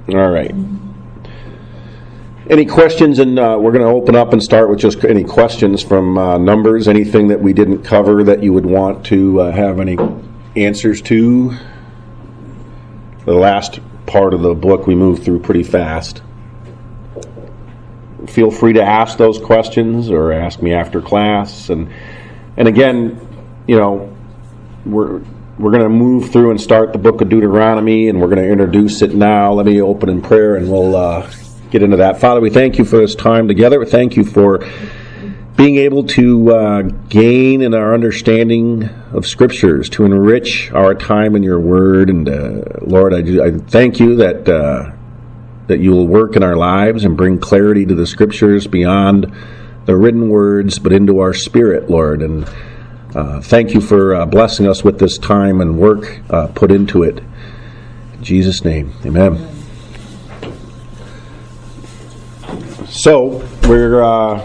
All right. Any questions? And we're going to open up and start with just any questions from Numbers. Anything that we didn't cover that you would want to have any answers to? The last part of the book we moved through pretty fast. Feel free to ask those questions or ask me after class. And again, we're going to move through and start the book of Deuteronomy, and we're going to introduce it now. Let me open in prayer, and we'll get into that. Father, we thank you for this time together. We thank you for being able to gain in our understanding of Scriptures, to enrich our time in your Word. And Lord, I thank you that you will work in our lives and bring clarity to the Scriptures beyond the written words, but into our spirit, Lord. And thank you for blessing us with this time and work put into it. In Jesus' name, amen. So, we're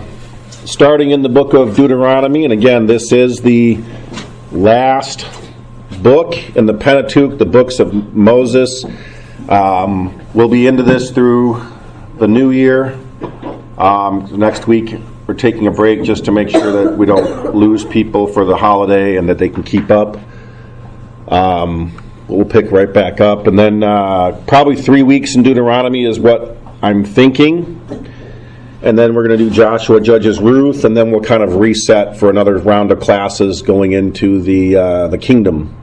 starting in the book of Deuteronomy, and again, this is the last book in the Pentateuch, the books of Moses. We'll be into this through the new year. Next week, we're taking a break just to make sure that we don't lose people for the holiday and that they can keep up. We'll pick right back up, and then probably 3 weeks in Deuteronomy is what I'm thinking. And then we're going to do Joshua, Judges, Ruth, and then we'll kind of reset for another round of classes going into the kingdom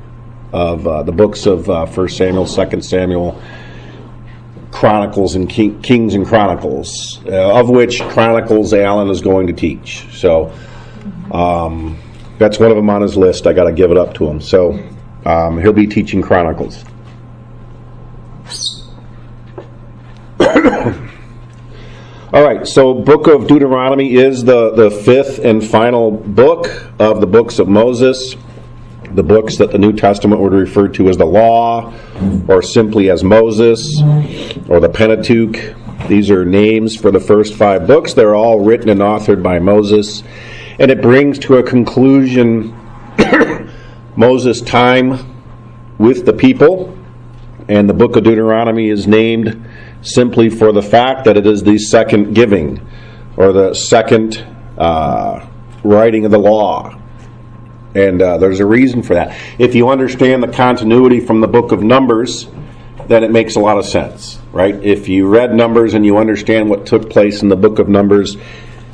of the books of 1 Samuel, 2 Samuel, Chronicles, and Kings and Chronicles, of which Chronicles Alan is going to teach. So that's one of them on his list. I got to give it up to him. So he'll be teaching Chronicles. All right, so book of Deuteronomy is the fifth and final book of the books of Moses, the books that the New Testament would refer to as the Law, or simply as Moses, or the Pentateuch. These are names for the first 5 books. They're all written and authored by Moses, and it brings to a conclusion Moses' time with the people, and the book of Deuteronomy is named simply for the fact that it is the second giving, or the second writing of the law. And there's a reason for that. If you understand the continuity from the book of Numbers, then it makes a lot of sense, right? If you read Numbers and you understand what took place in the book of Numbers,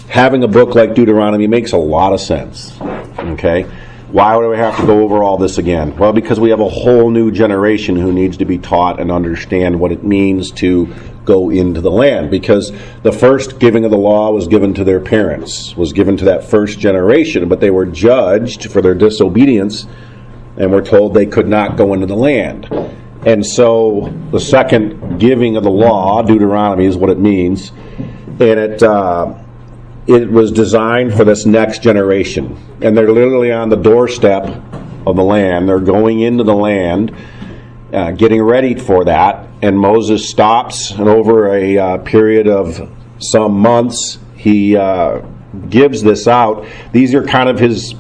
having a book like Deuteronomy makes a lot of sense, okay? Why would we have to go over all this again? Well, because we have a whole new generation who needs to be taught and understand what it means to go into the land. Because the first giving of the law was given to their parents, was given to that first generation, but they were judged for their disobedience and were told they could not go into the land. And so the second giving of the law, Deuteronomy is what it means, and it was designed for this next generation. And they're literally on the doorstep of the land. They're going into the land, getting ready for that. And Moses stops, and over a period of some months, he gives this out. These are kind of his,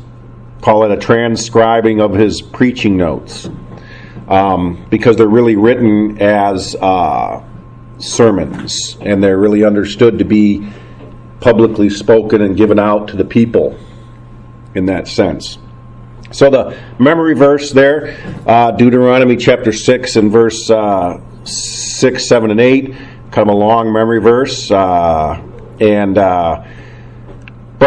call it a transcribing of his preaching notes, because they're really written as sermons, and they're really understood to be publicly spoken and given out to the people in that sense. So the memory verse there, Deuteronomy chapter 6 and verse 6, 7, and 8, kind of a long memory verse, but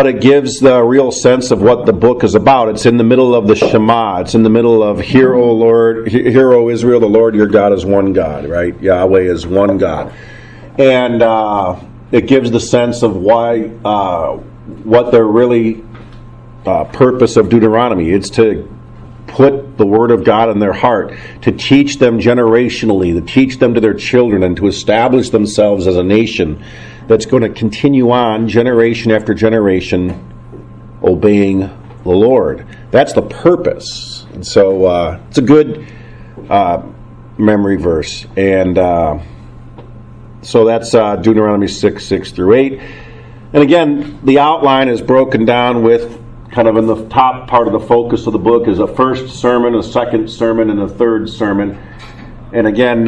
it gives the real sense of what the book is about. It's in the middle of the Shema. It's in the middle of Hear, O Lord, hear, O Israel, the Lord your God is one God, right? Yahweh is one God. And it gives the sense of why, what the really purpose of Deuteronomy. It's to put the Word of God in their heart, to teach them generationally, to teach them to their children, and to establish themselves as a nation that's going to continue on generation after generation obeying the Lord. That's the purpose. And so it's a good memory verse. And so that's Deuteronomy 6, 6 through 8. And again, the outline is broken down with kind of in the top part of the focus of the book is a first sermon, a second sermon, and a third sermon. And again,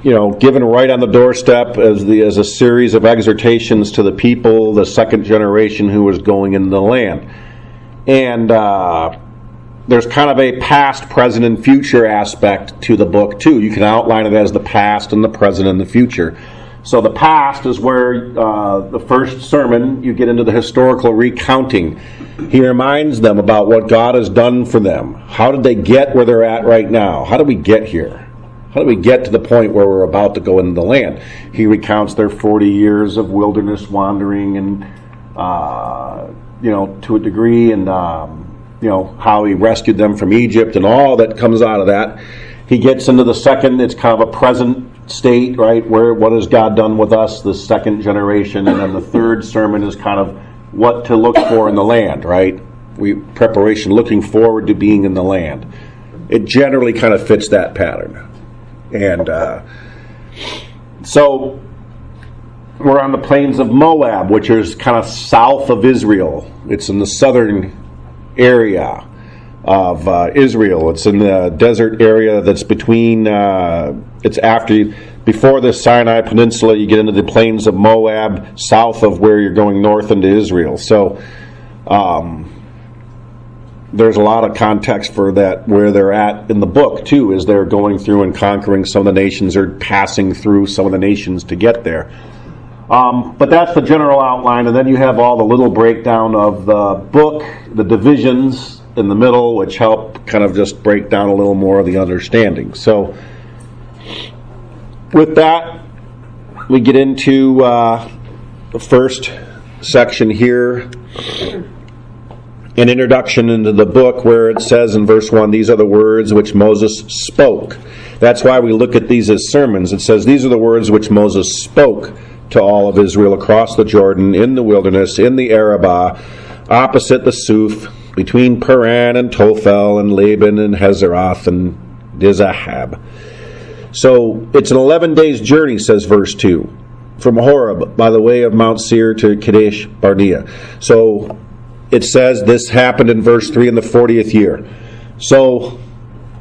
given right on the doorstep as a series of exhortations to the people, the second generation who was going into the land. And there's kind of a past, present, and future aspect to the book, too. You can outline it as the past and the present and the future. So the past is where the first sermon, you get into the historical recounting. He reminds them about what God has done for them. How did they get where they're at right now? How did we get here? How do we get to the point where we're about to go into the land? He recounts their 40 years of wilderness wandering and, to a degree, and, how he rescued them from Egypt and all that comes out of that. He gets into the second, it's kind of a present state, right? What has God done with us, the second generation? And then the third sermon is kind of what to look for in the land, right? Preparation, looking forward to being in the land. It generally kind of fits that pattern. And so we're on the plains of Moab, which is kind of south of Israel. It's in the southern area of Israel. It's in the desert area that's between, before the Sinai Peninsula, you get into the plains of Moab, south of where you're going north into Israel. So there's a lot of context for that, where they're at in the book, too, as they're going through and conquering some of the nations, or passing through some of the nations to get there. But that's the general outline, and then you have all the little breakdown of the book, the divisions in the middle, which help kind of just break down a little more of the understanding. So with that, we get into the first section here, an introduction into the book, where it says in verse 1, these are the words which Moses spoke. That's why we look at these as sermons. It says, these are the words which Moses spoke to all of Israel across the Jordan, in the wilderness, in the Arabah, opposite the Suf, between Paran and Tophel and Laban and Hazeroth and Dizahab. So it's an 11 days journey, says verse 2, from Horeb by the way of Mount Seir to Kadesh Barnea. So it says this happened in verse 3 in the 40th year. So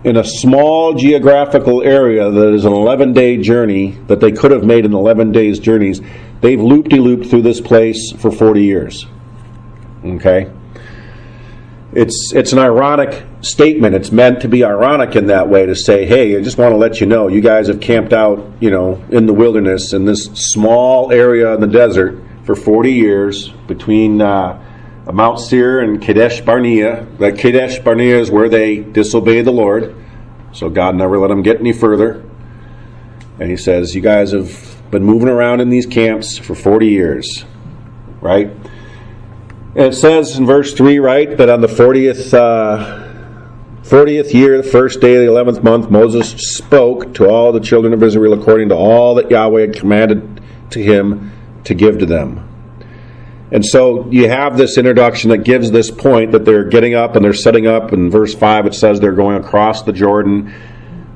in a small geographical area that is an 11-day journey that they could have made in 11 days journeys, they've loop-de-looped through this place for 40 years. Okay? It's an ironic statement. It's meant to be ironic in that way, to say, hey, I just want to let you know, you guys have camped out, in the wilderness in this small area in the desert for 40 years between Mount Seir and Kadesh Barnea. That Kadesh Barnea is where they disobeyed the Lord, so God never let them get any further. And he says, you guys have been moving around in these camps for 40 years, right? And it says in verse 3, right, that on the 40th year, the first day of the 11th month, Moses spoke to all the children of Israel according to all that Yahweh had commanded to him to give to them. And so you have this introduction that gives this point that they're getting up and they're setting up. In verse 5 it says they're going across the Jordan,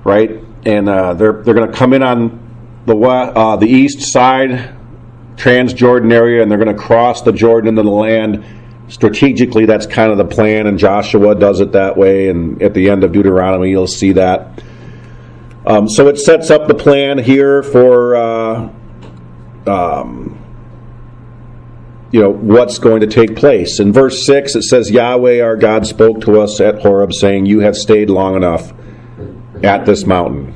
right? And they're going to come in on the east side, Transjordan area, and they're going to cross the Jordan into the land. Strategically, that's kind of the plan, and Joshua does it that way, and at the end of Deuteronomy you'll see that. So it sets up the plan here for what's going to take place. In verse 6 it says, Yahweh our God spoke to us at Horeb, saying, you have stayed long enough at this mountain,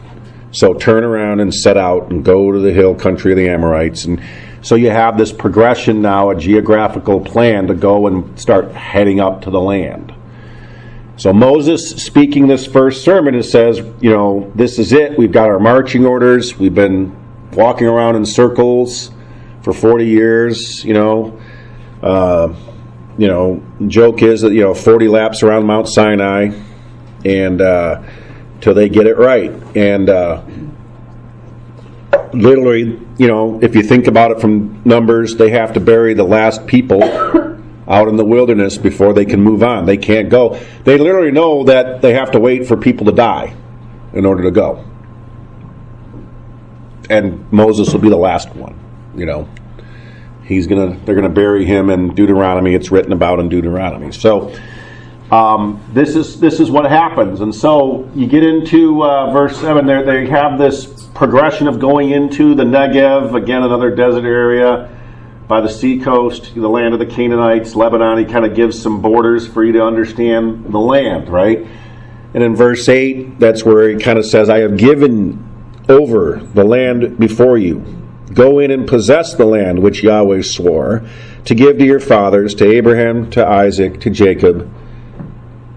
so turn around and set out and go to the hill country of the Amorites. And so you have this progression now, a geographical plan to go and start heading up to the land. So Moses speaking this first sermon, it says, this is it. We've got our marching orders. We've been walking around in circles for 40 years, joke is that, 40 laps around Mount Sinai, and till they get it right. And literally, if you think about it from Numbers, they have to bury the last people out in the wilderness before they can move on. They can't go. They literally know that they have to wait for people to die in order to go. And Moses will be the last one, they're going to bury him in Deuteronomy. It's written about in Deuteronomy. So this is what happens. And so you get into verse 7 there. They have this progression of going into the Negev, again another desert area by the sea coast, the land of the Canaanites, Lebanon. He kind of gives some borders for you to understand the land, right? And in verse 8, that's where he kind of says, I have given over the land before you. Go in and possess the land which Yahweh swore to give to your fathers, to Abraham, to Isaac, to Jacob,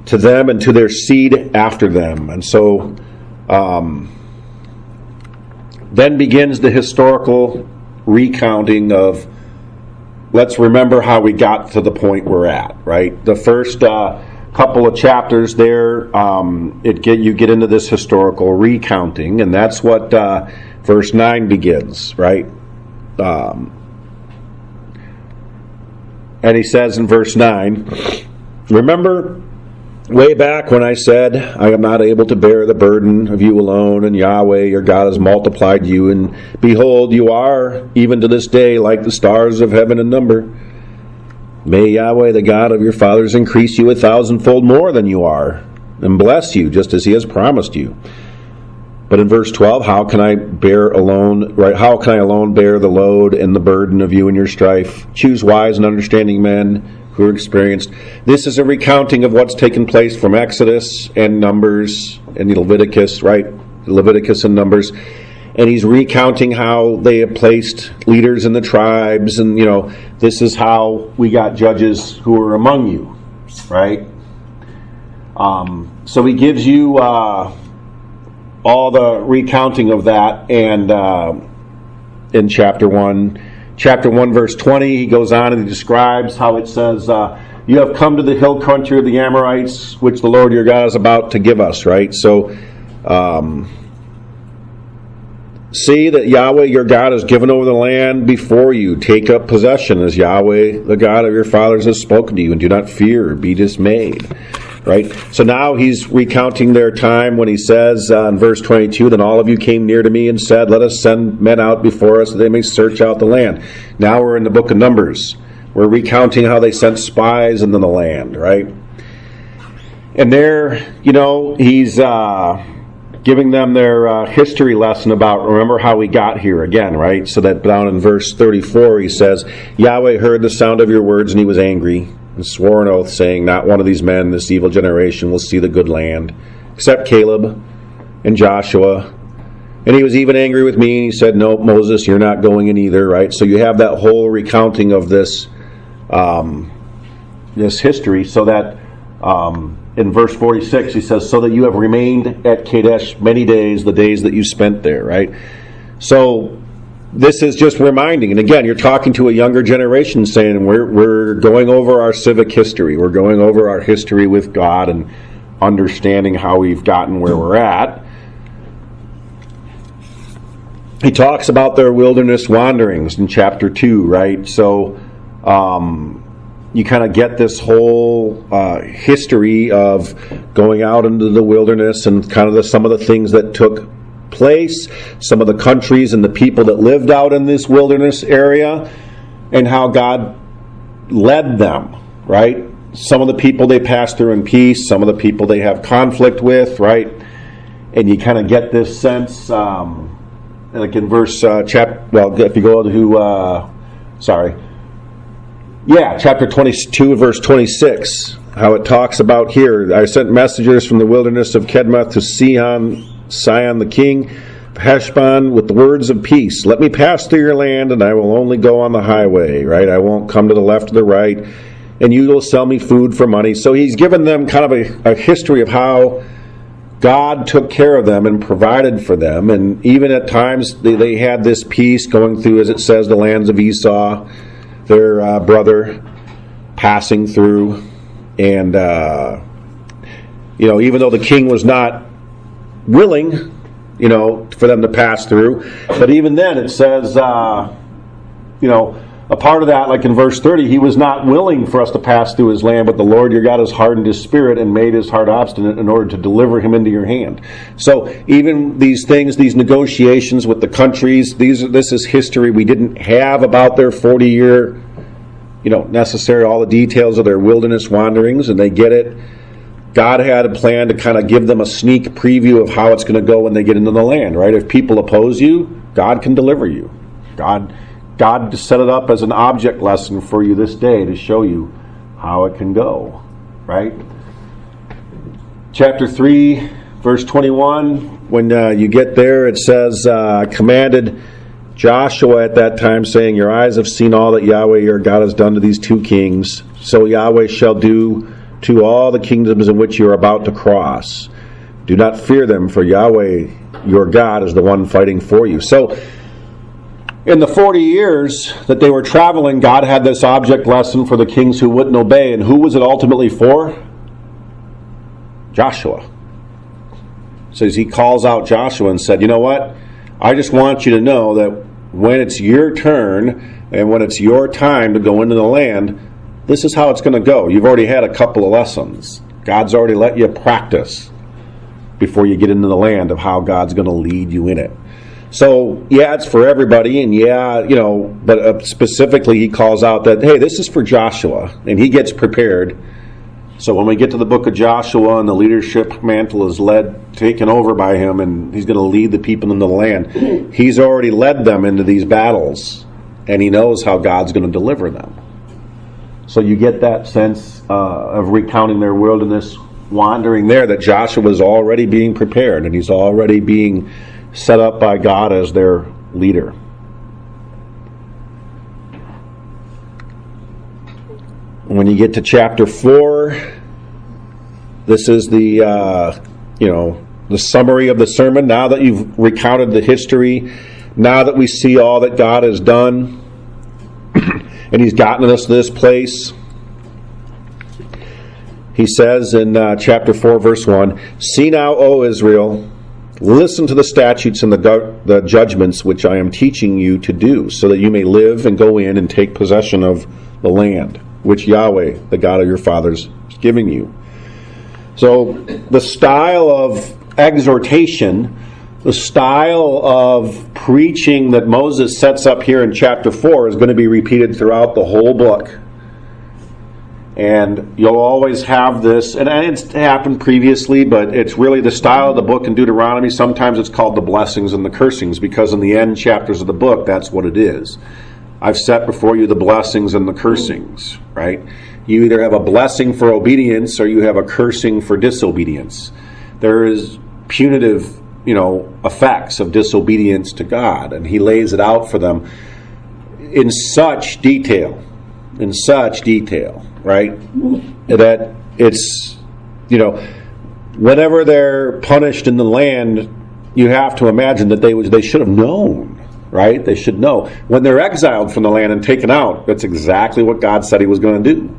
to them and to their seed after them. And so then begins the historical recounting of, let's remember how we got to the point we're at, right? The first couple of chapters there, you get into this historical recounting, and that's what verse 9 begins, right? And he says in verse 9, remember way back when I said, I am not able to bear the burden of you alone, and Yahweh your God has multiplied you, and behold, you are, even to this day, like the stars of heaven in number. May Yahweh the God of your fathers increase you 1,000-fold more than you are, and bless you, just as he has promised you. But in verse 12, how can I alone bear the load and the burden of you and your strife? Choose wise and understanding men who are experienced. This is a recounting of what's taken place from Exodus and Numbers and Leviticus, right? Leviticus and Numbers. And he's recounting how they have placed leaders in the tribes, and this is how we got judges who are among you, right? So he gives you all the recounting of that, and in chapter 1. Chapter 1, verse 20, he goes on and he describes how it says, you have come to the hill country of the Amorites, which the Lord your God is about to give us, right? So, see that Yahweh your God has given over the land before you. Take up possession as Yahweh the God of your fathers has spoken to you, and do not fear or be dismayed. Right? So now he's recounting their time when he says in verse 22, then all of you came near to me and said, let us send men out before us that they may search out the land. Now we're in the book of Numbers. We're recounting how they sent spies into the land, right? And there, he's giving them their history lesson about, remember how we got here again, right? So that down in verse 34 he says, Yahweh heard the sound of your words and he was angry, and swore an oath, saying, not one of these men, this evil generation, will see the good land, except Caleb and Joshua. And he was even angry with me, and he said, no, Moses, you're not going in either, right? So you have that whole recounting of this this history, so that in verse 46 he says, so that you have remained at Kadesh many days, the days that you spent there, right? So this is just reminding, and again, you're talking to a younger generation saying, we're going over our civic history. We're going over our history with God and understanding how we've gotten where we're at. He talks about their wilderness wanderings in chapter 2, right? So you kind of get this whole history of going out into the wilderness and kind of some of the things that took place, some of the countries and the people that lived out in this wilderness area, and how God led them, right? Some of the people they passed through in peace, some of the people they have conflict with, right? And you kind of get this sense, like in verse if you go to chapter 22, verse 26, how it talks about here, I sent messengers from the wilderness of Kedmoth to Sihon the king of Heshbon with the words of peace. Let me pass through your land, and I will only go on the highway, right? I won't come to the left or the right, and you will sell me food for money. So he's given them kind of a history of how God took care of them and provided for them, and even at times they had this peace going through, as it says, the lands of Esau, their brother, passing through, and even though the king was not willing, for them to pass through. But even then it says, a part of that, like in verse 30, he was not willing for us to pass through his land, but the Lord your God has hardened his spirit and made his heart obstinate in order to deliver him into your hand. So even these things, these negotiations with the countries, this is history we didn't have about their 40-year, necessary, all the details of their wilderness wanderings, and they get it. God had a plan to kind of give them a sneak preview of how it's going to go when they get into the land, right? If people oppose you, God can deliver you. God set it up as an object lesson for you this day to show you how it can go, right? Chapter 3, verse 21, when you get there, it says, commanded Joshua at that time, saying, your eyes have seen all that Yahweh your God has done to these two kings, so Yahweh shall do to all the kingdoms in which you are about to cross. Do not fear them, for Yahweh your God is the one fighting for you. So, in the 40 years that they were traveling, God had this object lesson for the kings who wouldn't obey. And who was it ultimately for? Joshua. It says he calls out Joshua and said, you know what? I just want you to know that when it's your turn and when it's your time to go into the land, this is how it's going to go. You've already had a couple of lessons. God's already let you practice before you get into the land of how God's going to lead you in it. So, yeah, it's for everybody, and yeah, but specifically he calls out that, hey, this is for Joshua, and he gets prepared. So when we get to the book of Joshua and the leadership mantle is taken over by him, and he's going to lead the people into the land, he's already led them into these battles, and he knows how God's going to deliver them. So you get that sense of recounting their wilderness wandering there, that Joshua was already being prepared, and he's already being set up by God as their leader. When you get to chapter 4, this is the summary of the sermon. Now that you've recounted the history, now that we see all that God has done, and he's gotten us to this place, he says in chapter 4, verse 1, see now, O Israel, listen to the statutes and the judgments which I am teaching you to do, so that you may live and go in and take possession of the land, which Yahweh, the God of your fathers, is giving you. So the style of exhortation, the style of preaching that Moses sets up here in chapter 4 is going to be repeated throughout the whole book. And you'll always have this, and it's happened previously, but it's really the style of the book in Deuteronomy. Sometimes it's called the blessings and the cursings, because in the end chapters of the book, that's what it is. I've set before you the blessings and the cursings, right? You either have a blessing for obedience or you have a cursing for disobedience. There is punitive, effects of disobedience to God, and he lays it out for them in such detail, right? That it's, whenever they're punished in the land, you have to imagine that they should have known, right? They should know. When they're exiled from the land and taken out, that's exactly what God said he was going to do,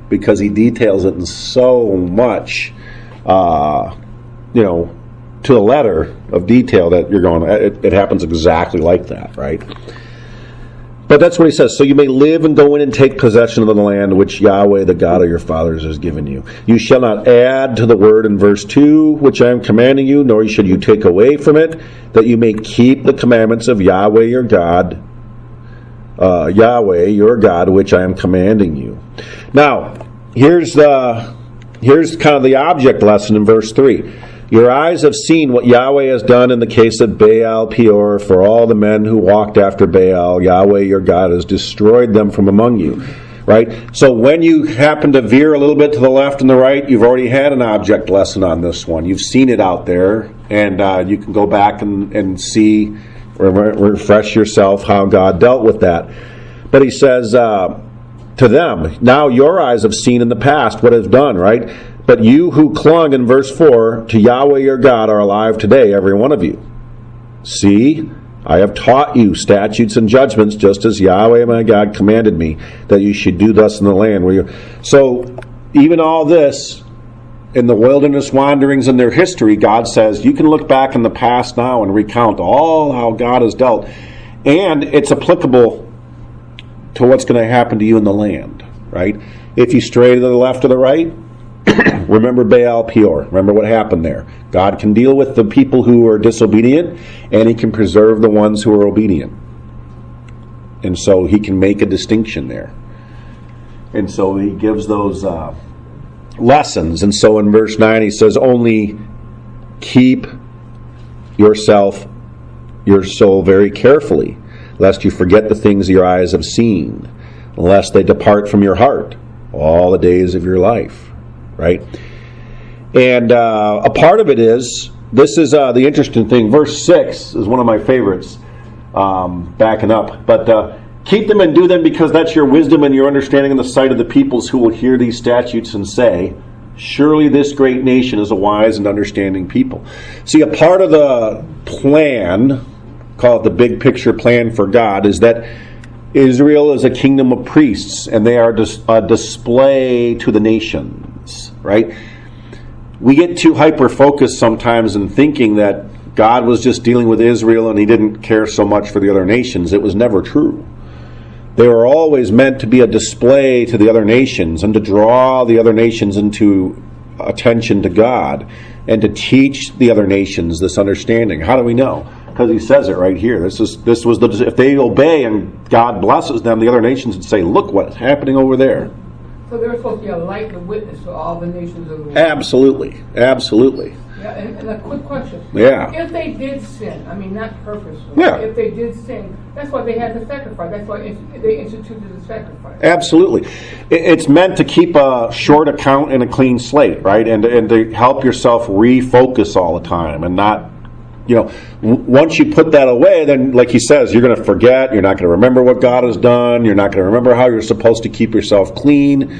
because he details it in so much, to the letter of detail that you're going, it happens exactly like that, right? But that's what he says. So you may live and go in and take possession of the land which Yahweh, the God of your fathers, has given you. You shall not add to the word in verse 2, which I am commanding you, nor should you take away from it, that you may keep the commandments of Yahweh your God, which I am commanding you. Now, here's kind of the object lesson in verse 3. Your eyes have seen what Yahweh has done in the case of Baal Peor. For all the men who walked after Baal, Yahweh your God has destroyed them from among you. Right? So when you happen to veer a little bit to the left and the right, you've already had an object lesson on this one. You've seen it out there, and you can go back and see, refresh yourself how God dealt with that. But he says to them, now your eyes have seen in the past what is done, right? But you who clung, in verse 4, to Yahweh your God are alive today, every one of you. See, I have taught you statutes and judgments, just as Yahweh my God commanded me, that you should do thus in the land where you. So, even all this, in the wilderness wanderings and their history, God says, you can look back in the past now and recount all how God has dealt. And it's applicable to what's going to happen to you in the land, right? If you stray to the left or the right, remember Baal Peor. Remember what happened there. God can deal with the people who are disobedient, and he can preserve the ones who are obedient. And so he can make a distinction there. And so he gives those lessons. And so in verse 9 he says, only keep your soul very carefully, lest you forget the things your eyes have seen, lest they depart from your heart all the days of your life. Right? And a part of it is, this is the interesting thing. Verse 6 is one of my favorites, backing up. But keep them and do them, because that's your wisdom and your understanding in the sight of the peoples who will hear these statutes and say, surely this great nation is a wise and understanding people. See, a part of the plan, call it the big picture plan for God, is that Israel is a kingdom of priests, and they are a display to the nations, right? We get too hyper-focused sometimes in thinking that God was just dealing with Israel and he didn't care so much for the other nations. It was never true. They were always meant to be a display to the other nations and to draw the other nations into attention to God and to teach the other nations this understanding. How do we know? Because he says it right here. This was if they obey and God blesses them, the other nations would say, look what's happening over there. So they're supposed to be a light and a witness to all the nations of the world. Absolutely. Yeah, and a quick question. Yeah. If they did sin, I mean, not purposely. Yeah. If they did sin, that's why they had the sacrifice. That's why they instituted the sacrifice. Absolutely. It's meant to keep a short account and a clean slate, right? And to help yourself refocus all the time and not, once you put that away, then like he says, you're going to forget, you're not going to remember what God has done, you're not going to remember how you're supposed to keep yourself clean.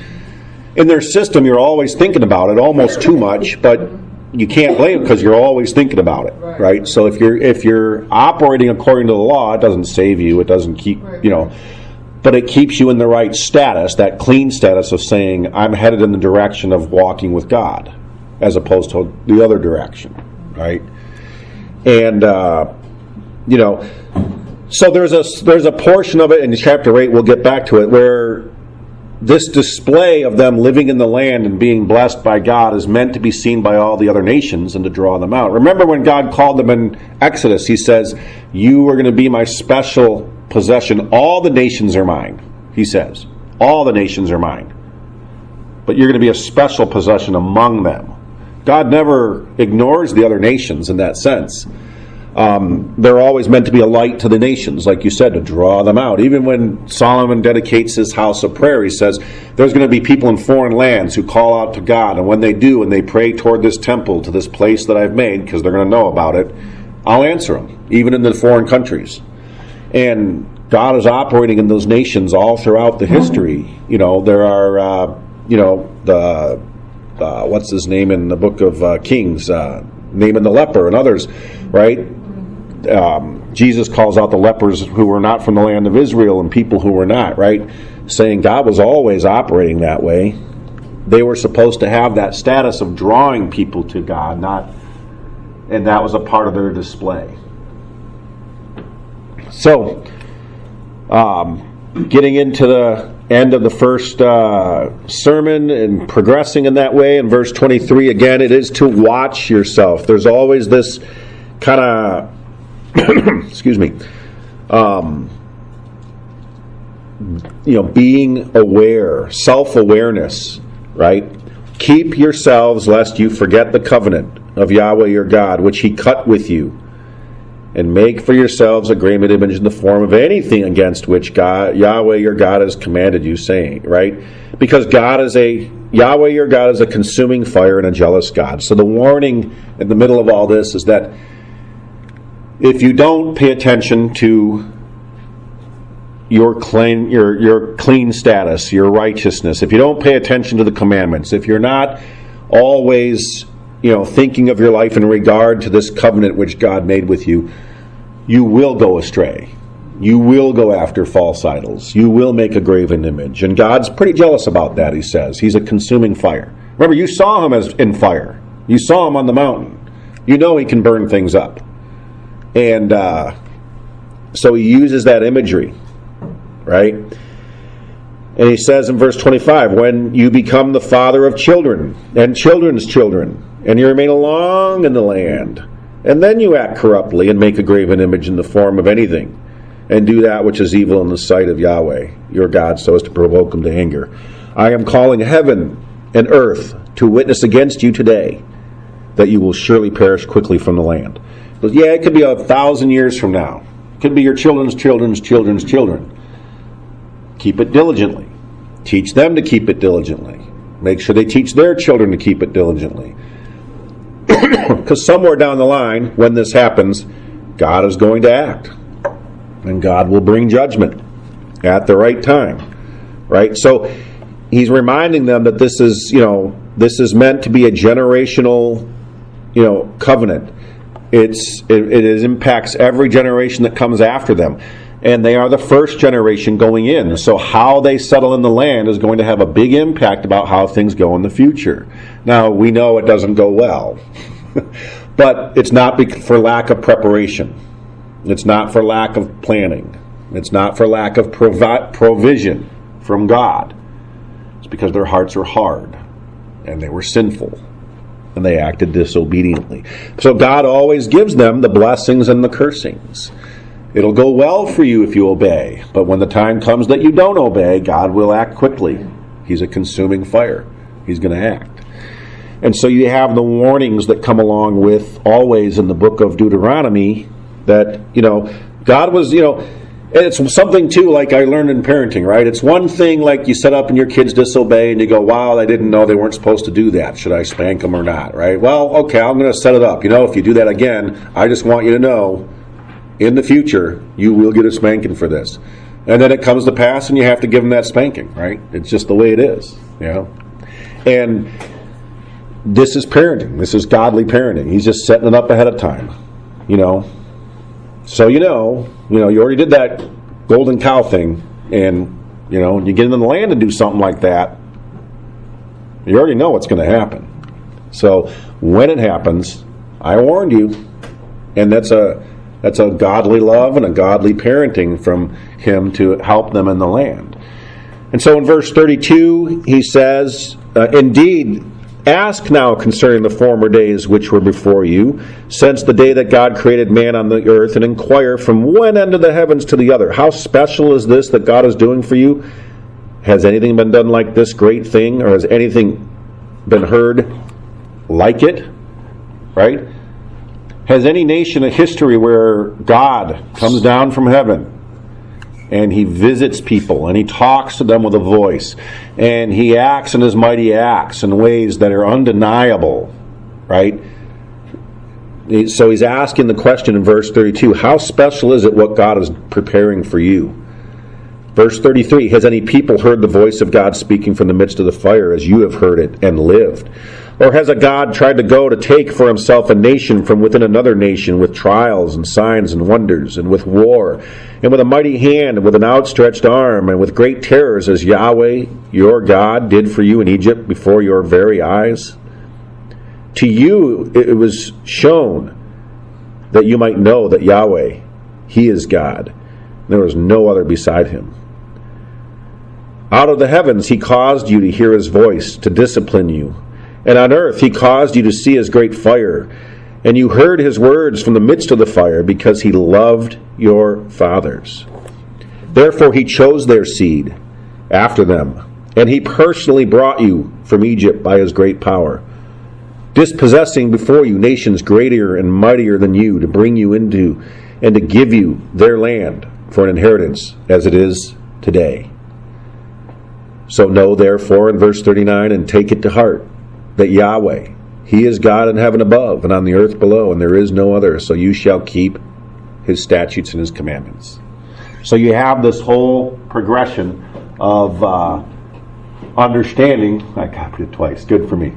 In their system, you're always thinking about it, almost too much, but you can't blame it because you're always thinking about it, right? So if you're operating according to the law, it doesn't save you, it doesn't keep, but it keeps you in the right status, that clean status of saying, I'm headed in the direction of walking with God, as opposed to the other direction, right? And, so there's a portion of it in chapter 8, we'll get back to it, where this display of them living in the land and being blessed by God is meant to be seen by all the other nations and to draw them out. Remember when God called them in Exodus, he says, you are going to be my special possession. All the nations are mine, he says. All the nations are mine. But you're going to be a special possession among them. God never ignores the other nations in that sense. They're always meant to be a light to the nations, like you said, to draw them out. Even when Solomon dedicates his house of prayer, he says, there's going to be people in foreign lands who call out to God, and when they do, and they pray toward this temple, to this place that I've made, because they're going to know about it, I'll answer them, even in the foreign countries. And God is operating in those nations all throughout the history. There are, what's his name in the book of Kings, naming the leper and others, right? Jesus calls out the lepers who were not from the land of Israel and people who were not, right? Saying God was always operating that way. They were supposed to have that status of drawing people to God, and that was a part of their display. So, getting into the end of the first sermon and progressing in that way, in verse 23, again, it is to watch yourself. There's always this kind of excuse me, being aware, self-awareness, right? Keep yourselves lest you forget the covenant of Yahweh your God, which he cut with you, and make for yourselves a graven image in the form of anything against which Yahweh your God has commanded you, saying, right? Because Yahweh your God is a consuming fire and a jealous God. So the warning in the middle of all this is that if you don't pay attention to your clean status, your righteousness, if you don't pay attention to the commandments, if you're not always thinking of your life in regard to this covenant which God made with you, you will go astray. You will go after false idols. You will make a graven image. And God's pretty jealous about that, he says. He's a consuming fire. Remember, you saw him as in fire. You saw him on the mountain. You know he can burn things up. And so he uses that imagery, right? And he says in verse 25, when you become the father of children and children's children, and you remain long in the land, and then you act corruptly and make a graven image in the form of anything, and do that which is evil in the sight of Yahweh, your God, so as to provoke him to anger. I am calling heaven and earth to witness against you today that you will surely perish quickly from the land. But yeah, it could be 1,000 years from now. It could be your children's children's children's children. Keep it diligently. Teach them to keep it diligently. Make sure they teach their children to keep it diligently. Because somewhere down the line, when this happens, God is going to act. And God will bring judgment at the right time. Right? So he's reminding them that this is meant to be a generational, covenant. It impacts every generation that comes after them. And they are the first generation going in. So how they settle in the land is going to have a big impact about how things go in the future. Now, we know it doesn't go well. But it's not for lack of preparation. It's not for lack of planning. It's not for lack of provision from God. It's because their hearts are hard. And they were sinful. And they acted disobediently. So God always gives them the blessings and the cursings. It'll go well for you if you obey. But when the time comes that you don't obey, God will act quickly. He's a consuming fire. He's going to act. And so you have the warnings that come along with always in the book of Deuteronomy that, God was, it's something too like I learned in parenting, right? It's one thing like you set up and your kids disobey and you go, wow, I didn't know they weren't supposed to do that. Should I spank them or not, right? Well, okay, I'm going to set it up. If you do that again, I just want you to know in the future, you will get a spanking for this. And then it comes to pass and you have to give them that spanking, right? It's just the way it is, And this is parenting. This is godly parenting. He's just setting it up ahead of time, So you already did that golden cow thing, and, you get into the land and do something like that, you already know what's going to happen. So when it happens, I warned you, and that's a godly love and a godly parenting from him to help them in the land. And so in verse 32, he says, indeed, ask now concerning the former days which were before you, since the day that God created man on the earth, and inquire from one end of the heavens to the other. How special is this that God is doing for you? Has anything been done like this great thing, or has anything been heard like it? Right? Has any nation a history where God comes down from heaven and he visits people and he talks to them with a voice and he acts in his mighty acts in ways that are undeniable, right? So he's asking the question in verse 32, how special is it what God is preparing for you? Verse 33, has any people heard the voice of God speaking from the midst of the fire as you have heard it and lived? Or has a God tried to go to take for himself a nation from within another nation with trials and signs and wonders and with war and with a mighty hand and with an outstretched arm and with great terrors as Yahweh, your God, did for you in Egypt before your very eyes? To you it was shown that you might know that Yahweh, he is God. There is no other beside him. Out of the heavens he caused you to hear his voice, to discipline you. And on earth he caused you to see his great fire. And you heard his words from the midst of the fire, because he loved your fathers. Therefore he chose their seed after them. And he personally brought you from Egypt by his great power, dispossessing before you nations greater and mightier than you, to bring you into and to give you their land for an inheritance, as it is today. So know therefore, in verse 39, and take it to heart, that Yahweh, he is God in heaven above and on the earth below, and there is no other. So you shall keep his statutes and his commandments. So you have this whole progression of understanding. I copied it twice. Good for me.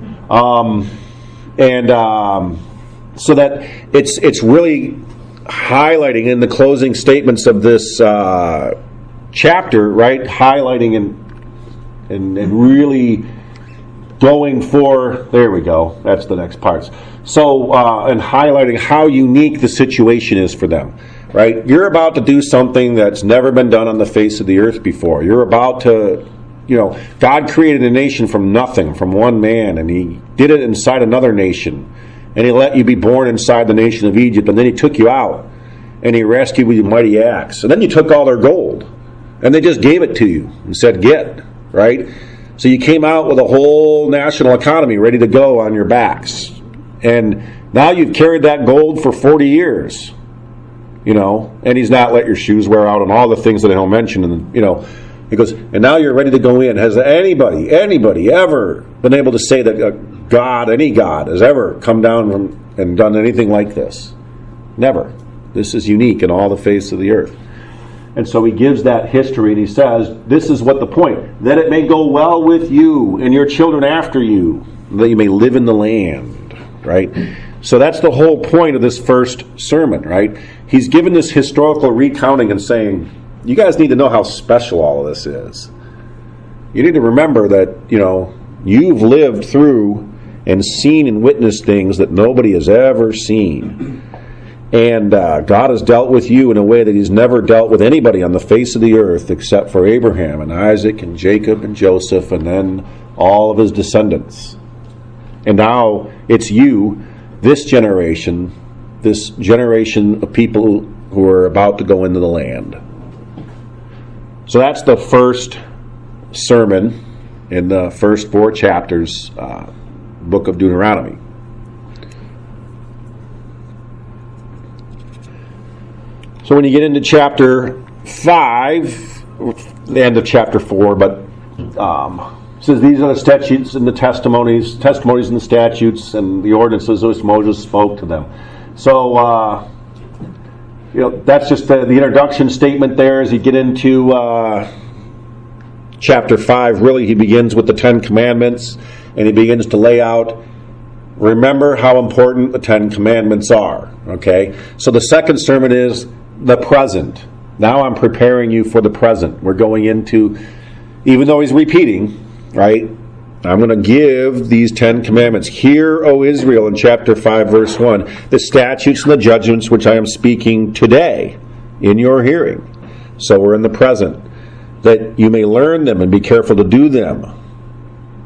So that it's really highlighting in the closing statements of this chapter, right? Highlighting and really going for, there we go, that's the next parts. So, and highlighting how unique the situation is for them, right? You're about to do something that's never been done on the face of the earth before. You're about to, God created a nation from nothing, from one man, and he did it inside another nation. And he let you be born inside the nation of Egypt, and then he took you out, and he rescued you with mighty acts. And then you took all their gold, and they just gave it to you and said, get, right? So you came out with a whole national economy ready to go on your backs. And now you've carried that gold for 40 years. And he's not let your shoes wear out and all the things that he'll mention. And, he goes, and now you're ready to go in. Has anybody ever been able to say that any God, has ever come down and done anything like this? Never. This is unique in all the face of the earth. And so he gives that history, and he says, this is what the point, that it may go well with you and your children after you, that you may live in the land, right? So that's the whole point of this first sermon, right? He's given this historical recounting and saying, you guys need to know how special all of this is. You need to remember that, you've lived through and seen and witnessed things that nobody has ever seen. And God has dealt with you in a way that he's never dealt with anybody on the face of the earth except for Abraham and Isaac and Jacob and Joseph and then all of his descendants. And now it's you, this generation of people who are about to go into the land. So that's the first sermon in the first 4 chapters, book of Deuteronomy. So when you get into chapter 5, the end of chapter 4, but says these are the statutes and the testimonies and the statutes and the ordinances which Moses spoke to them. So that's just the introduction statement there. As you get into chapter 5, really he begins with the 10 Commandments, and he begins to lay out, remember how important the 10 Commandments are. Okay? So the second sermon is the present. Now I'm preparing you for the present. We're going into, even though he's repeating, right? I'm going to give these 10 commandments. Hear, O Israel, in chapter 5, verse 1, the statutes and the judgments which I am speaking today in your hearing. So we're in the present. That you may learn them and be careful to do them.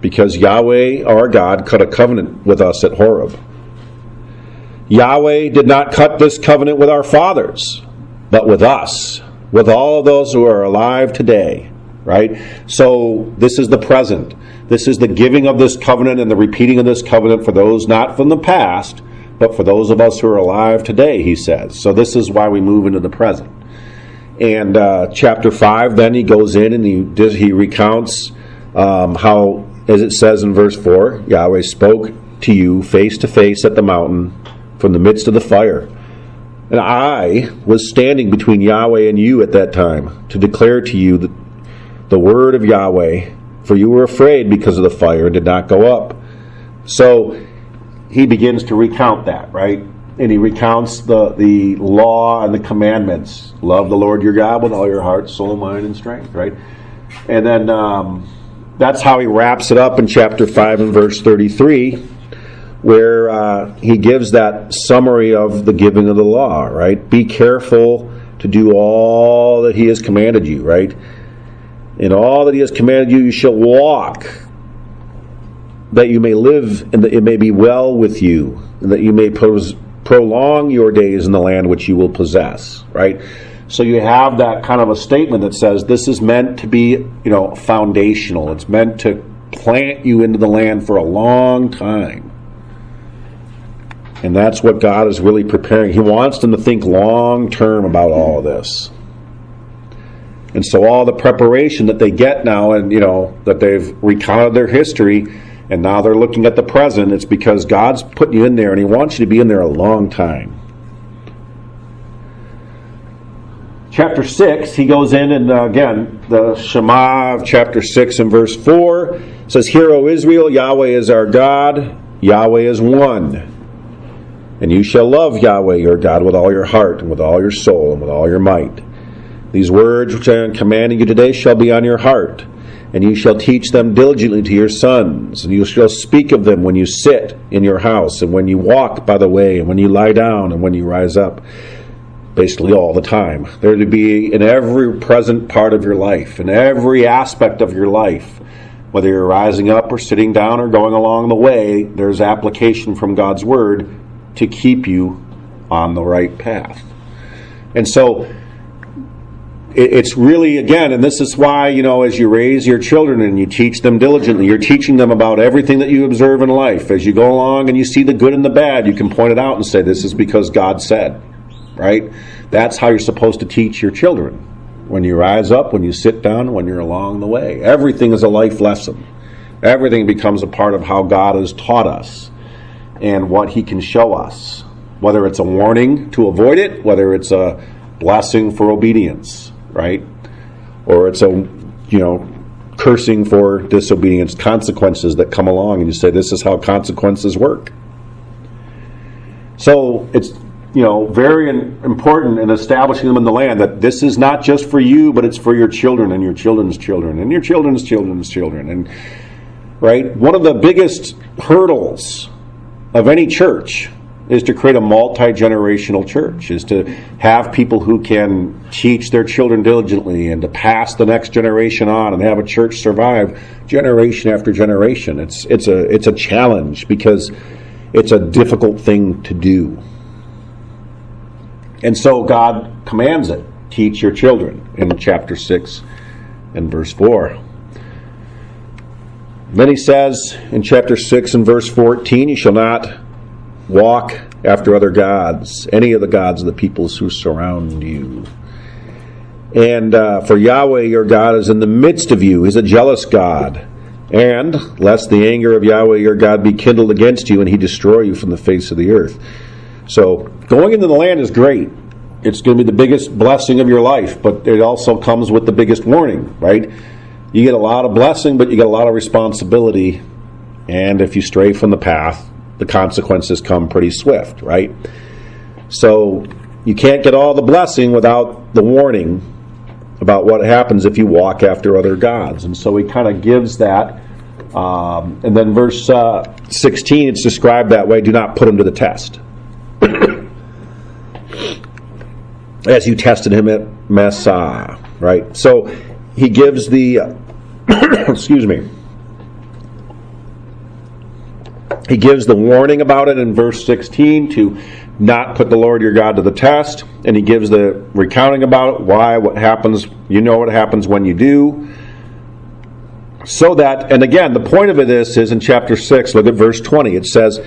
Because Yahweh, our God, cut a covenant with us at Horeb. Yahweh did not cut this covenant with our fathers, but with us, with all of those who are alive today, right? So this is the present. This is the giving of this covenant and the repeating of this covenant for those not from the past, but for those of us who are alive today, he says. So this is why we move into the present. And chapter 5, then he goes in and he recounts how, as it says in verse 4, Yahweh spoke to you face to face at the mountain from the midst of the fire. And I was standing between Yahweh and you at that time to declare to you the word of Yahweh, for you were afraid because of the fire and did not go up. So he begins to recount that, right? And he recounts the law and the commandments. Love the Lord your God with all your heart, soul, mind, and strength, right? And then that's how he wraps it up in chapter 5 and verse 33. Where he gives that summary of the giving of the law, right? Be careful to do all that he has commanded you, right? In all that he has commanded you, you shall walk, that you may live and that it may be well with you, and that you may prolong your days in the land which you will possess, right? So you have that kind of a statement that says this is meant to be, foundational. It's meant to plant you into the land for a long time. And that's what God is really preparing. He wants them to think long term about all of this. And so all the preparation that they get now, and that they've recounted their history, and now they're looking at the present, it's because God's putting you in there, and he wants you to be in there a long time. Chapter 6, he goes in, and again, the Shema of chapter 6 and verse 4 says, Hear, O Israel, Yahweh is our God, Yahweh is one. And you shall love Yahweh your God with all your heart, and with all your soul, and with all your might. These words which I am commanding you today shall be on your heart, and you shall teach them diligently to your sons, and you shall speak of them when you sit in your house, and when you walk by the way, and when you lie down, and when you rise up. Basically all the time. They're to be in every present part of your life, in every aspect of your life. Whether you're rising up or sitting down or going along the way, there's application from God's Word to keep you on the right path. And so it's really, again, and this is why, as you raise your children and you teach them diligently, you're teaching them about everything that you observe in life. As you go along and you see the good and the bad, you can point it out and say, this is because God said, right? That's how you're supposed to teach your children. When you rise up, when you sit down, when you're along the way. Everything is a life lesson. Everything becomes a part of how God has taught us and what He can show us. Whether it's a warning to avoid it, whether it's a blessing for obedience, right? Or it's a, cursing for disobedience, consequences that come along, and you say, this is how consequences work. So it's, very important in establishing them in the land that this is not just for you, but it's for your children and your children's children and your children's children's children. And, right, one of the biggest hurdles of any church is to create a multi-generational church, is to have people who can teach their children diligently and to pass the next generation on and have a church survive generation after generation. It's a challenge because it's a difficult thing to do. And so God commands it. Teach your children in chapter 6 and verse 4. Then he says in chapter 6 and verse 14, you shall not walk after other gods, any of the gods of the peoples who surround you. And for Yahweh your God is in the midst of you. He's a jealous God. And lest the anger of Yahweh your God be kindled against you and He destroy you from the face of the earth. So going into the land is great. It's going to be the biggest blessing of your life, but it also comes with the biggest warning, right? You get a lot of blessing, but you get a lot of responsibility. And if you stray from the path, the consequences come pretty swift, right? So you can't get all the blessing without the warning about what happens if you walk after other gods. And so he kind of gives that. And then verse 16, it's described that way. Do not put him to the test. As you tested him at Massah, right? So he gives the, excuse me, he gives the warning about it in verse 16 to not put the Lord your God to the test, and he gives the recounting about it, why, what happens, what happens when you do. So that, and again, the point of this is in chapter 6, look at verse 20, it says,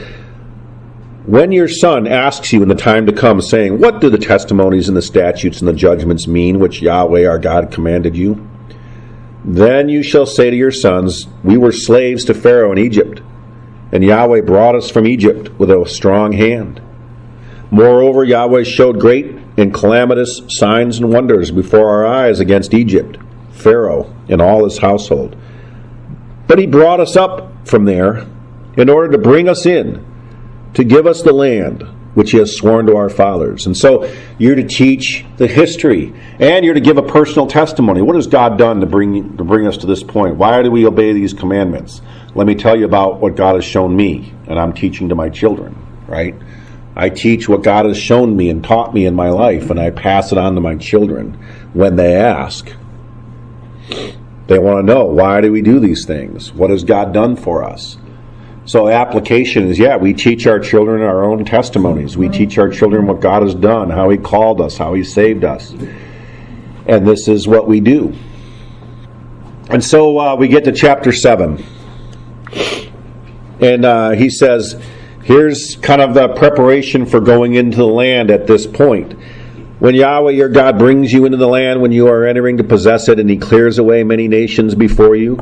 when your son asks you in the time to come, saying, what do the testimonies and the statutes and the judgments mean, which Yahweh our God commanded you? Then you shall say to your sons, we were slaves to Pharaoh in Egypt, and Yahweh brought us from Egypt with a strong hand. Moreover, Yahweh showed great and calamitous signs and wonders before our eyes against Egypt, Pharaoh, and all his household. But he brought us up from there in order to bring us in, to give us the land which he has sworn to our fathers. And so you're to teach the history, and you're to give a personal testimony. What has God done to bring us to this point? Why do we obey these commandments? Let me tell you about what God has shown me, and I'm teaching to my children, right? I teach what God has shown me and taught me in my life, and I pass it on to my children when they ask. They want to know, why do we do these things? What has God done for us? So application is, we teach our children our own testimonies. We teach our children what God has done, how he called us, how he saved us. And this is what we do. And so we get to chapter 7. And he says, here's kind of the preparation for going into the land at this point. When Yahweh your God brings you into the land, when you are entering to possess it, and he clears away many nations before you,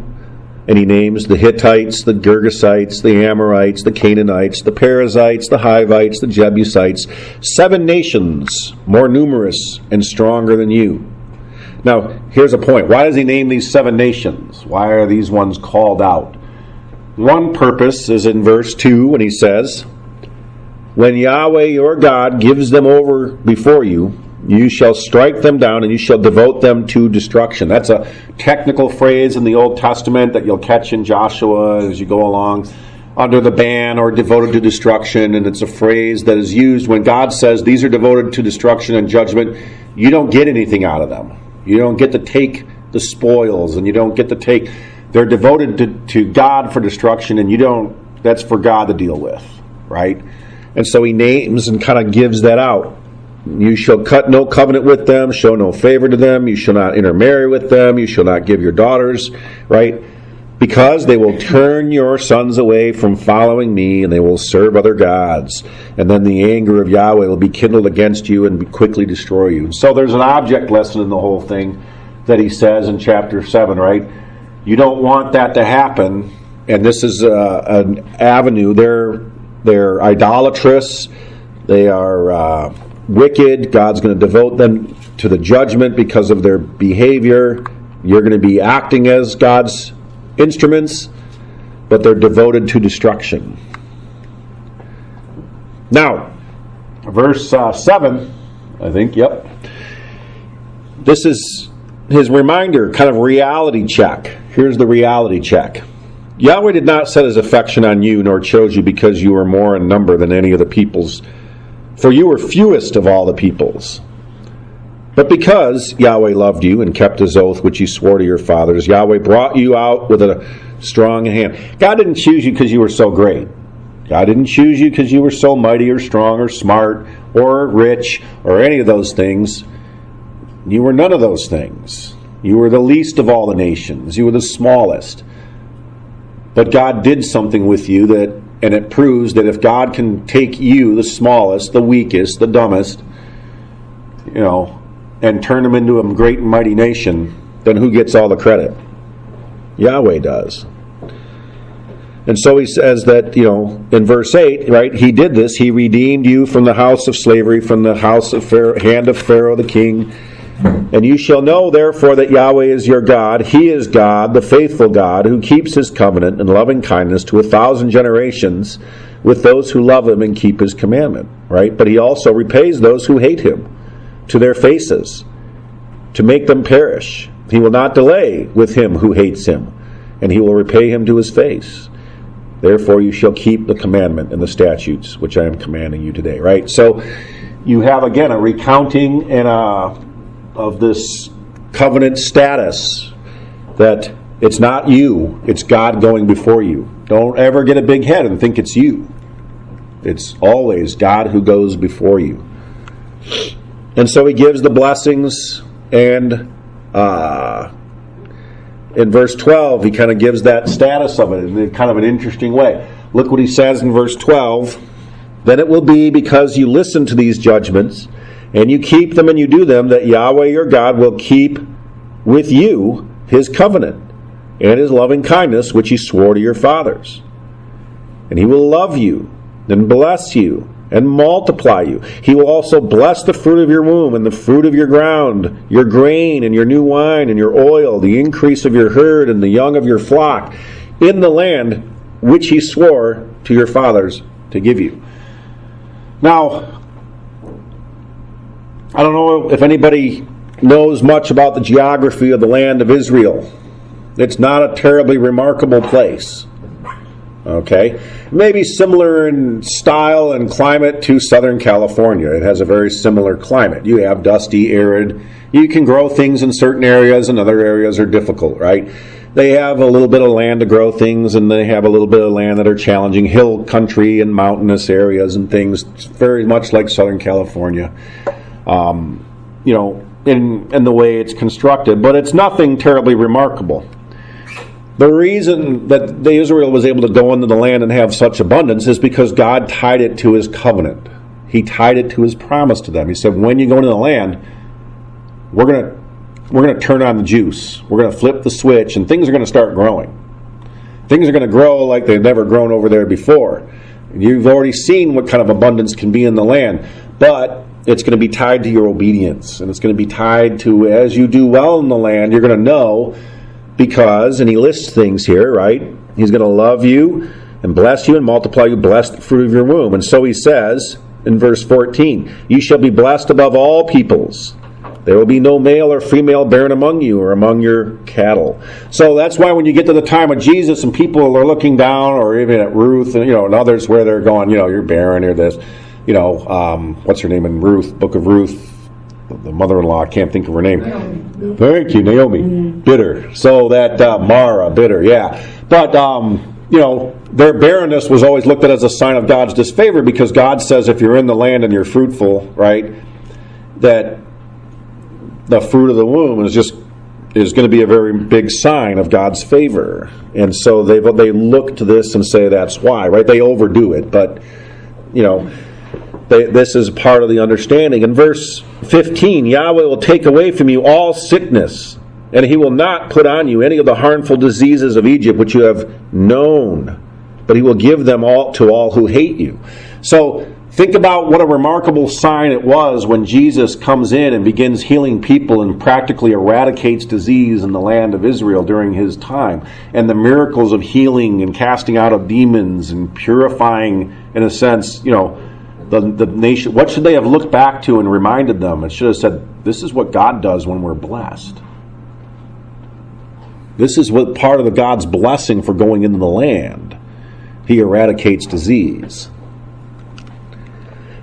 and he names the Hittites, the Girgashites, the Amorites, the Canaanites, the Perizzites, the Hivites, the Jebusites, 7 nations more numerous and stronger than you. Now, here's a point. Why does he name these 7 nations? Why are these ones called out? One purpose is in verse 2 when he says, when Yahweh your God gives them over before you, you shall strike them down and you shall devote them to destruction. That's a technical phrase in the Old Testament that you'll catch in Joshua as you go along under the ban or devoted to destruction. And it's a phrase that is used when God says these are devoted to destruction and judgment. You don't get anything out of them. You don't get to take the spoils, and you don't get to take, they're devoted to God for destruction, and you don't, that's for God to deal with, right? And so he names and kind of gives that out. You shall cut no covenant with them, show no favor to them, you shall not intermarry with them, you shall not give your daughters, right? Because they will turn your sons away from following me, and they will serve other gods. And then the anger of Yahweh will be kindled against you and quickly destroy you. So there's an object lesson in the whole thing that he says in chapter 7, right? You don't want that to happen, and this is an avenue. They're idolatrous. They are wicked. God's going to devote them to the judgment because of their behavior. You're going to be acting as God's instruments, but they're devoted to destruction. Now, verse 7, I think, yep. This is his reminder, kind of reality check. Here's the reality check. Yahweh did not set his affection on you, nor chose you because you were more in number than any of the peoples, for you were fewest of all the peoples. But because Yahweh loved you and kept his oath which he swore to your fathers, Yahweh brought you out with a strong hand. God didn't choose you because you were so great. God didn't choose you because you were so mighty or strong or smart or rich or any of those things. You were none of those things. You were the least of all the nations. You were the smallest. But God did something with you and it proves that if God can take you, the smallest, the weakest, the dumbest, and turn them into a great and mighty nation, then who gets all the credit? Yahweh does. And so he says that, in verse 8, right, he did this. He redeemed you from the house of slavery, from the house of hand of Pharaoh the king. And you shall know, therefore, that Yahweh is your God. He is God, the faithful God, who keeps his covenant and loving kindness to 1,000 generations with those who love him and keep his commandment. Right? But he also repays those who hate him to their faces, to make them perish. He will not delay with him who hates him, and he will repay him to his face. Therefore you shall keep the commandment and the statutes which I am commanding you today. Right? So you have, again, a recounting of this covenant status, that it's not you, it's God going before you. Don't ever get a big head and think it's you. It's always God who goes before you. And so he gives the blessings, and in verse 12 he kind of gives that status of it in kind of an interesting way. Look what he says in verse 12. Then it will be, because you listen to these judgments and you keep them and you do them, that Yahweh your God will keep with you his covenant and his loving kindness which he swore to your fathers. And he will love you and bless you and multiply you. He will also bless the fruit of your womb and the fruit of your ground, your grain and your new wine and your oil, the increase of your herd and the young of your flock, in the land which he swore to your fathers to give you. Now, I don't know if anybody knows much about the geography of the land of Israel. It's not a terribly remarkable place. Okay? Maybe similar in style and climate to Southern California. It has a very similar climate. You have dusty, arid. You can grow things in certain areas, and other areas are difficult, right? They have a little bit of land to grow things, and they have a little bit of land that are challenging, hill country and mountainous areas and things. It's very much like Southern California. In the way it's constructed, but it's nothing terribly remarkable. The reason that Israel was able to go into the land and have such abundance is because God tied it to his covenant. He tied it to his promise to them. He said, when you go into the land, we're going to turn on the juice. We're going to flip the switch, and things are going to start growing. Things are going to grow like they've never grown over there before. You've already seen what kind of abundance can be in the land, but it's going to be tied to your obedience, and it's going to be tied to, as you do well in the land, you're going to know, because, and he lists things here, right? He's going to love you and bless you and multiply you, bless the fruit of your womb. And so he says in verse 14, you shall be blessed above all peoples. There will be no male or female barren among you or among your cattle. So that's why when you get to the time of Jesus and people are looking down, or even at Ruth and others where they're going, you're barren or this, what's her name in Ruth, book of Ruth, the mother-in-law, I can't think of her name. Naomi. Thank you, Naomi. Mm-hmm. Bitter. So that Mara, bitter, yeah. But, their barrenness was always looked at as a sign of God's disfavor, because God says if you're in the land and you're fruitful, right, that the fruit of the womb is going to be a very big sign of God's favor. And so they look to this and say that's why, right? They overdo it, but, this is part of the understanding. In verse 15, Yahweh will take away from you all sickness, and he will not put on you any of the harmful diseases of Egypt which you have known, but he will give them all to all who hate you. So think about what a remarkable sign it was when Jesus comes in and begins healing people and practically eradicates disease in the land of Israel during his time. And the miracles of healing and casting out of demons and purifying, in a sense, the nation. What should they have looked back to and reminded them? It should have said, this is what God does when we're blessed. This is what part of God's blessing for going into the land. He eradicates disease.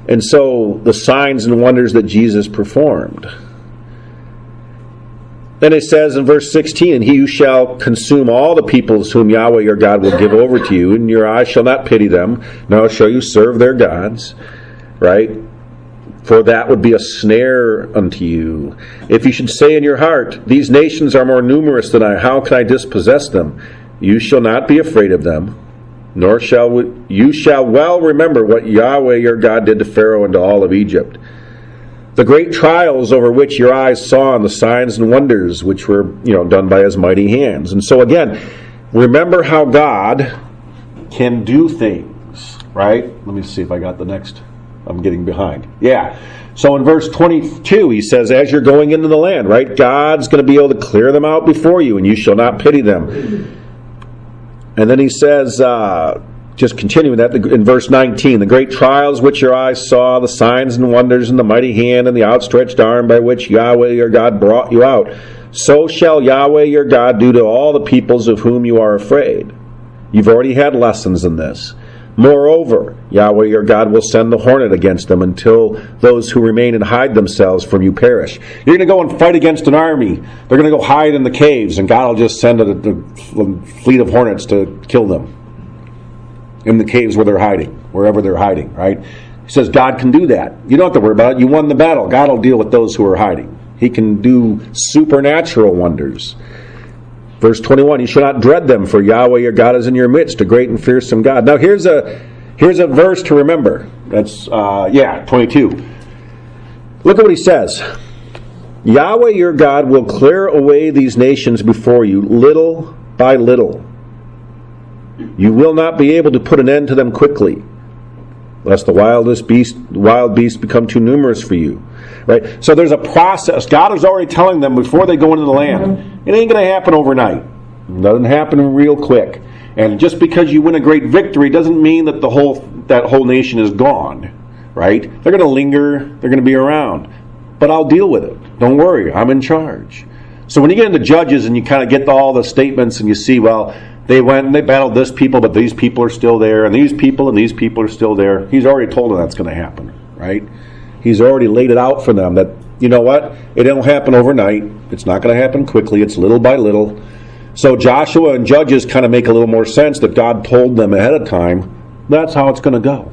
And so the signs and wonders that Jesus performed. Then it says in verse 16, and he who shall consume all the peoples whom Yahweh your God will give over to you, and your eyes shall not pity them, nor shall you serve their gods. Right? For that would be a snare unto you. If you should say in your heart, these nations are more numerous than I, how can I dispossess them? You shall not be afraid of them, nor shall you shall well remember what Yahweh your God did to Pharaoh and to all of Egypt. The great trials over which your eyes saw, and the signs and wonders which were done by his mighty hands. And so again, remember how God can do things, right? Let me see if I got the next. I'm getting behind. Yeah. So in verse 22, he says, as you're going into the land, right? God's going to be able to clear them out before you, and you shall not pity them. And then he says, just continuing that, in verse 19, the great trials which your eyes saw, the signs and wonders, and the mighty hand and the outstretched arm by which Yahweh your God brought you out, so shall Yahweh your God do to all the peoples of whom you are afraid. You've already had lessons in this. Moreover, Yahweh your God will send the hornet against them until those who remain and hide themselves from you perish. You're going to go and fight against an army. They're going to go hide in the caves, and God will just send a fleet of hornets to kill them in the caves where they're hiding, wherever they're hiding, right? He says God can do that. You don't have to worry about it. You won the battle. God will deal with those who are hiding. He can do supernatural wonders. Verse 21, you shall not dread them, for Yahweh your God is in your midst, a great and fearsome God. Now here's a verse to remember. That's 22. Look at what he says. Yahweh your God will clear away these nations before you, little by little. You will not be able to put an end to them quickly, lest the wild beasts become too numerous for you. Right? So there's a process. God is already telling them before they go into the land. It ain't going to happen overnight. It doesn't happen real quick. And just because you win a great victory doesn't mean that that whole nation is gone. Right? They're going to linger. They're going to be around. But I'll deal with it. Don't worry. I'm in charge. So when you get into Judges and you kind of get all the statements and you see, well, they went and they battled this people, but these people are still there, and these people are still there. He's already told them that's going to happen. Right? He's already laid it out for them that, you know what? It don't happen overnight. It's not going to happen quickly. It's little by little. So Joshua and Judges kind of make a little more sense that God told them ahead of time, that's how it's going to go.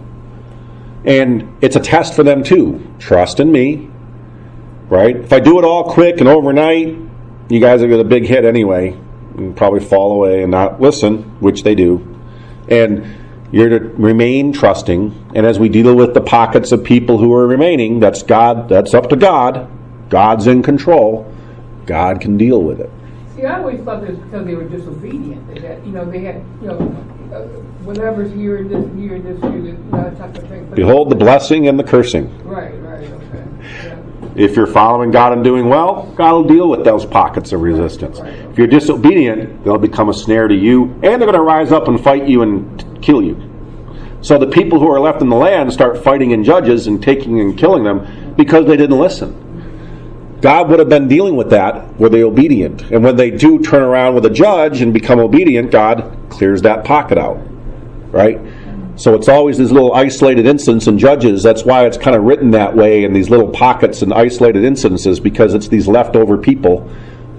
And it's a test for them too. Trust in me. Right? If I do it all quick and overnight, you guys are going to big hit anyway. And probably fall away and not listen, which they do. And you're to remain trusting, and as we deal with the pockets of people who are remaining, that's God. That's up to God. God's in control. God can deal with it. See, I always thought it was because they were disobedient. They had, whatever's here, this, type of thing. But behold the blessing and the cursing. Right, okay. Yeah. If you're following God and doing well, God will deal with those pockets of resistance. Right. If you're disobedient, they'll become a snare to you, and they're going to rise up and fight you and kill you. So the people who are left in the land start fighting in Judges and taking and killing them because they didn't listen. God would have been dealing with that were they obedient. And when they do turn around with a judge and become obedient, God clears that pocket out. Right? So it's always these little isolated incidents in Judges. That's why it's kind of written that way in these little pockets and isolated incidences, because it's these leftover people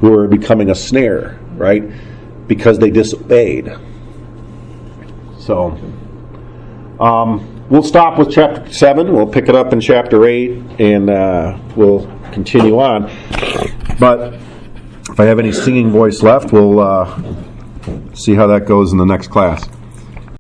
who are becoming a snare, right? Because they disobeyed. So, we'll stop with chapter 7. We'll pick it up in chapter 8, and we'll continue on. But if I have any singing voice left, we'll see how that goes in the next class.